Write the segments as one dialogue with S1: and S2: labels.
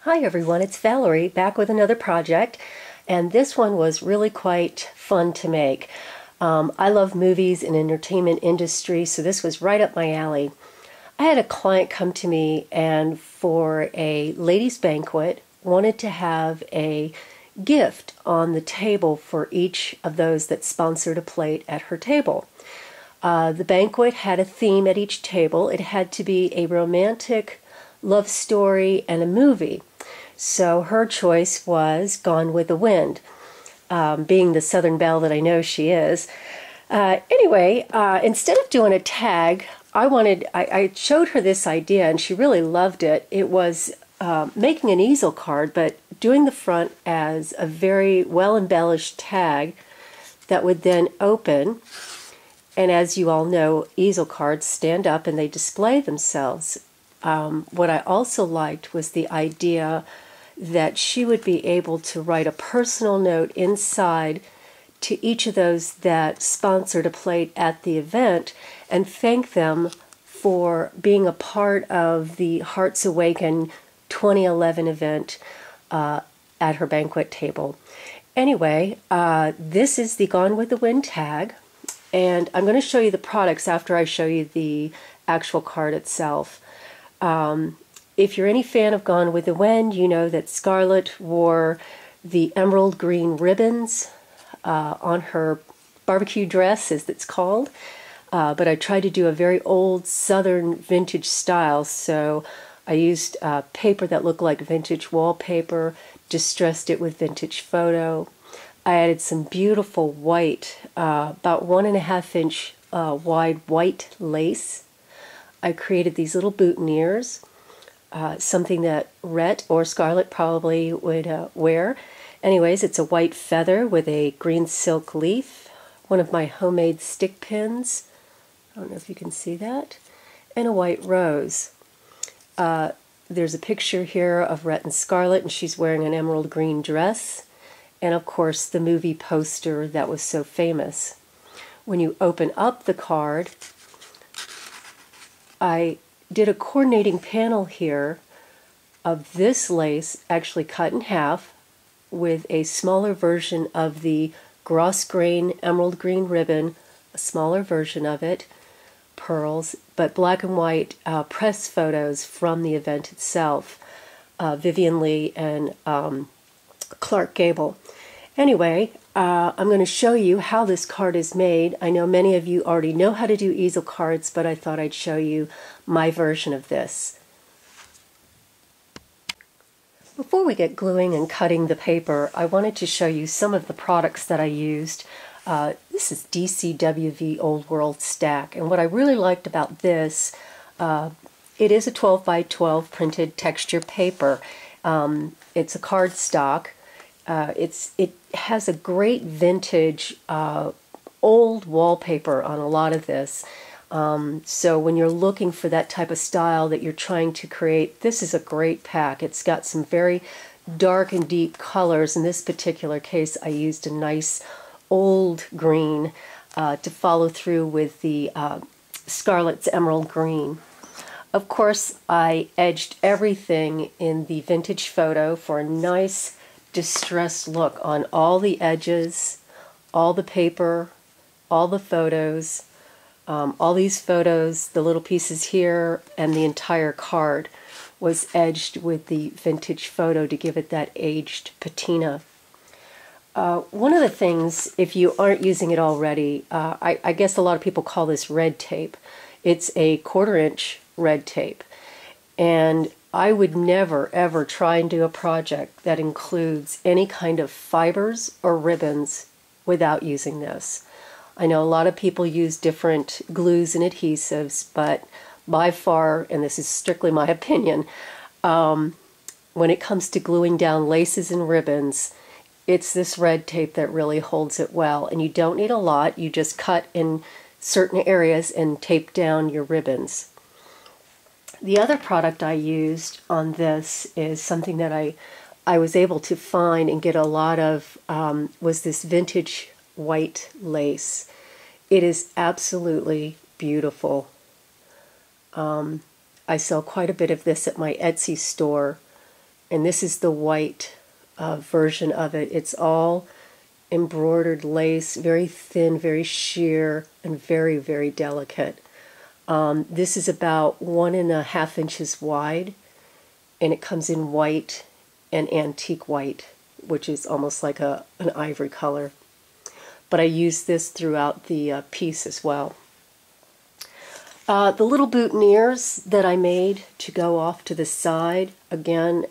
S1: Hi everyone, it's Valerie back with another project, and this one was really quite fun to make. I love movies and entertainment industry, so this was right up my alley. I had a client come to me and for a ladies' banquet wanted to have a gift on the table for each of those that sponsored a plate at her table. The banquet had a theme at each table. It had to be a romantic love story and a movie. So her choice was Gone with the Wind, being the Southern belle that I know she is. Instead of doing a tag, I showed her this idea and she really loved it. It was making an easel card, but doing the front as a very well embellished tag that would then open. And as you all know, easel cards stand up and they display themselves. What I also liked was the idea that she would be able to write a personal note inside to each of those that sponsored a plate at the event and thank them for being a part of the Hearts Awaken 2011 event at her banquet table. Anyway, this is the Gone with the Wind tag, and I'm going to show you the products after I show you the actual card itself. If you're any fan of Gone with the Wind, you know that Scarlett wore the emerald green ribbons on her barbecue dress, as it's called. But I tried to do a very old Southern vintage style, so I used paper that looked like vintage wallpaper, distressed it with vintage photo. I added some beautiful white, about 1.5 inch wide white lace. I created these little boutonnieres. Something that Rhett or Scarlett probably would wear. Anyways, it's a white feather with a green silk leaf, one of my homemade stick pins, I don't know if you can see that, and a white rose. There's a picture here of Rhett and Scarlett, and she's wearing an emerald green dress, and of course the movie poster that was so famous. When you open up the card, I did a coordinating panel here of this lace actually cut in half with a smaller version of the grosgrain emerald green ribbon, a smaller version of it, pearls, but black and white press photos from the event itself, Vivian Lee and Clark Gable. Anyway, I'm going to show you how this card is made. I know many of you already know how to do easel cards, but I thought I'd show you my version of this. Before we get gluing and cutting the paper, I wanted to show you some of the products that I used. This is DCWV Old World Stack, and what I really liked about this, it is a 12 by 12 printed texture paper. It's a cardstock. It has a great vintage old wallpaper on a lot of this. So when you're looking for that type of style that you're trying to create, this is a great pack. It's got some very dark and deep colors. In this particular case, I used a nice old green to follow through with the Scarlett's emerald green. Of course, I edged everything in the vintage photo for a nice distressed look on all the edges, all the paper, all the photos. All these photos, the little pieces here, and the entire card was edged with the vintage photo to give it that aged patina. One of the things, if you aren't using it already, I guess a lot of people call this red tape. It's a 1/4 inch red tape. And I would never, ever try and do a project that includes any kind of fibers or ribbons without using this. I know a lot of people use different glues and adhesives, but by far, and this is strictly my opinion, when it comes to gluing down laces and ribbons, it's this red tape that really holds it well. And you don't need a lot. You just cut in certain areas and tape down your ribbons. The other product I used on this is something that I was able to find and get a lot of, was this vintage white lace. It is absolutely beautiful. I sell quite a bit of this at my Etsy store, And this is the white version of it. It's all embroidered lace, very thin, very sheer, and very, very delicate. This is about 1.5 inches wide, and it comes in white and antique white, which is almost like an ivory color. But I use this throughout the piece as well. The little boutonnieres that I made to go off to the side, again,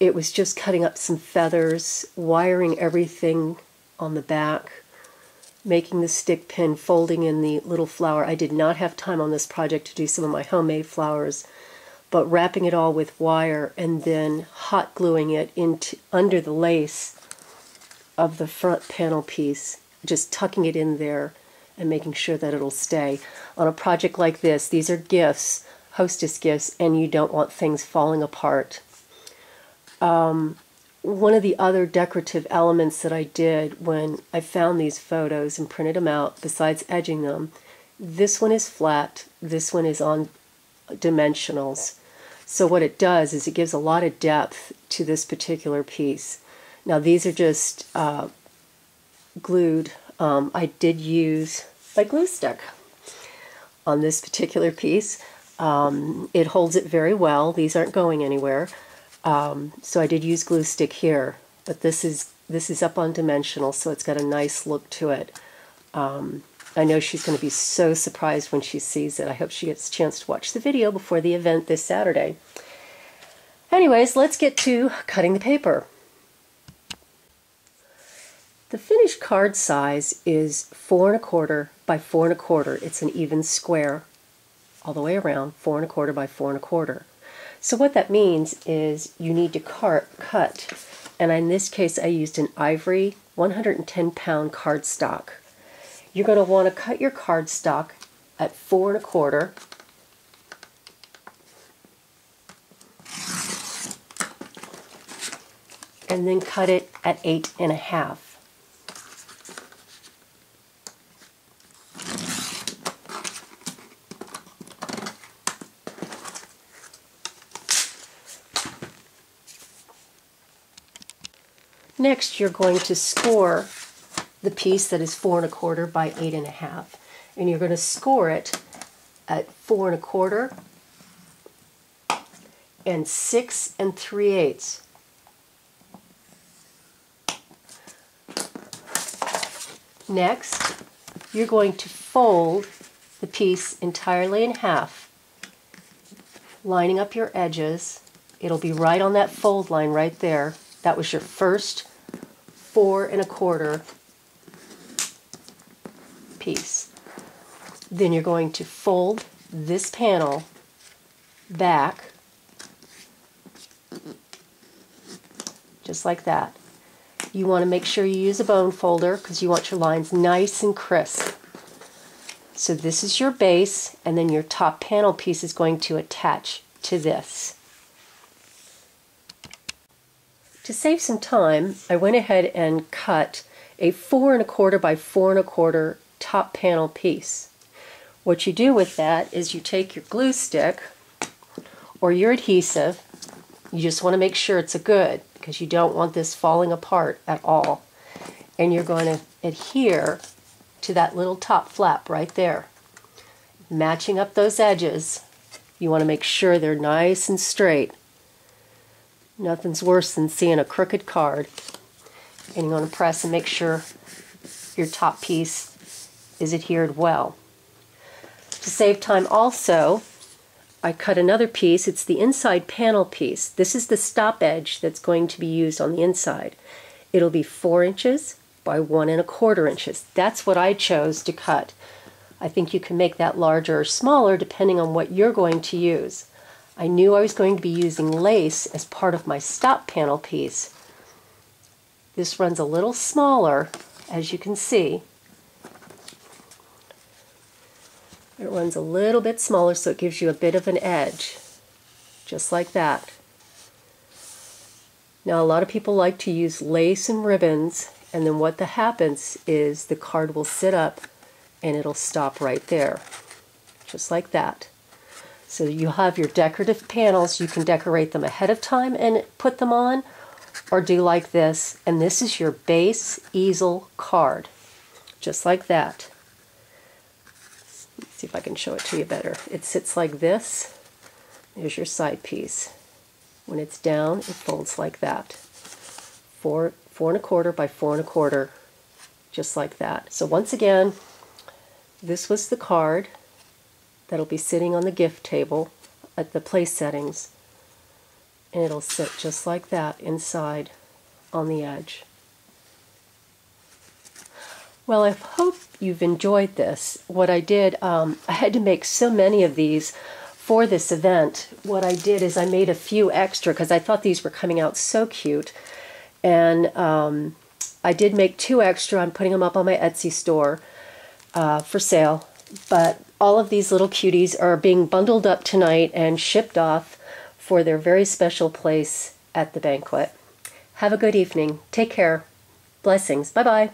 S1: it was just cutting up some feathers, wiring everything on the back, making the stick pin, folding in the little flower. I did not have time on this project to do some of my homemade flowers, but wrapping it all with wire and then hot gluing it into under the lace of the front panel piece, just tucking it in there and making sure that it'll stay. On a project like this, these are gifts, Hostess gifts, and you don't want things falling apart. One of the other decorative elements that I did when I found these photos and printed them out, besides edging them, this one is flat, this one is on dimensionals. So what it does is it gives a lot of depth to this particular piece. Now these are just glued. I did use my glue stick on this particular piece. It holds it very well. These aren't going anywhere. So I did use glue stick here, but this is up on dimensional, so it's got a nice look to it. I know she's going to be so surprised when she sees it. I hope she gets a chance to watch the video before the event this Saturday. Anyways, let's get to cutting the paper. The finished card size is 4 1/4 by 4 1/4. It's an even square all the way around, 4 1/4 by 4 1/4. So what that means is you need to cut, and in this case I used an ivory 110-pound cardstock. You're going to want to cut your cardstock at 4 1/4. And then cut it at 8 1/2. Next, you're going to score the piece that is 4 1/4 by 8 1/2, and you're going to score it at 4 1/4 and 6 3/8. Next, you're going to fold the piece entirely in half, lining up your edges. It'll be right on that fold line right there. That was your first 4 1/4 piece. Then you're going to fold this panel back, just like that. You want to make sure you use a bone folder because you want your lines nice and crisp. So this is your base, and then your top panel piece is going to attach to this. To save some time, I went ahead and cut a 4 1/4 by 4 1/4 top panel piece. What you do with that is you take your glue stick or your adhesive. You just want to make sure it's a good, because you don't want this falling apart at all. And you're going to adhere to that little top flap right there. Matching up those edges, you want to make sure they're nice and straight. Nothing's worse than seeing a crooked card. And you want to press and make sure your top piece is adhered well. To save time also, I cut another piece. It's the inside panel piece. This is the stop edge that's going to be used on the inside. It'll be 4 inches by 1 1/4 inches. That's what I chose to cut. I think you can make that larger or smaller depending on what you're going to use. I knew I was going to be using lace as part of my stop panel piece. This runs a little smaller, as you can see. It runs a little bit smaller, so it gives you a bit of an edge, just like that. Now, a lot of people like to use lace and ribbons, and then what happens is the card will sit up and it'll stop right there, just like that. So you have your decorative panels. You can decorate them ahead of time and put them on, or do like this. And this is your base easel card, just like that. Let's see if I can show it to you better. It sits like this. There's your side piece. When it's down, it folds like that. 4.25 by 4.25, just like that. So once again, this was the card that'll be sitting on the gift table at the place settings, and it'll sit just like that inside on the edge. Well, I hope you've enjoyed this. What I did, I had to make so many of these for this event. What I did is I made a few extra because I thought these were coming out so cute, and I did make 2 extra. I'm putting them up on my Etsy store for sale, but all of these little cuties are being bundled up tonight and shipped off for their very special place at the banquet. Have a good evening. Take care. Blessings. Bye-bye.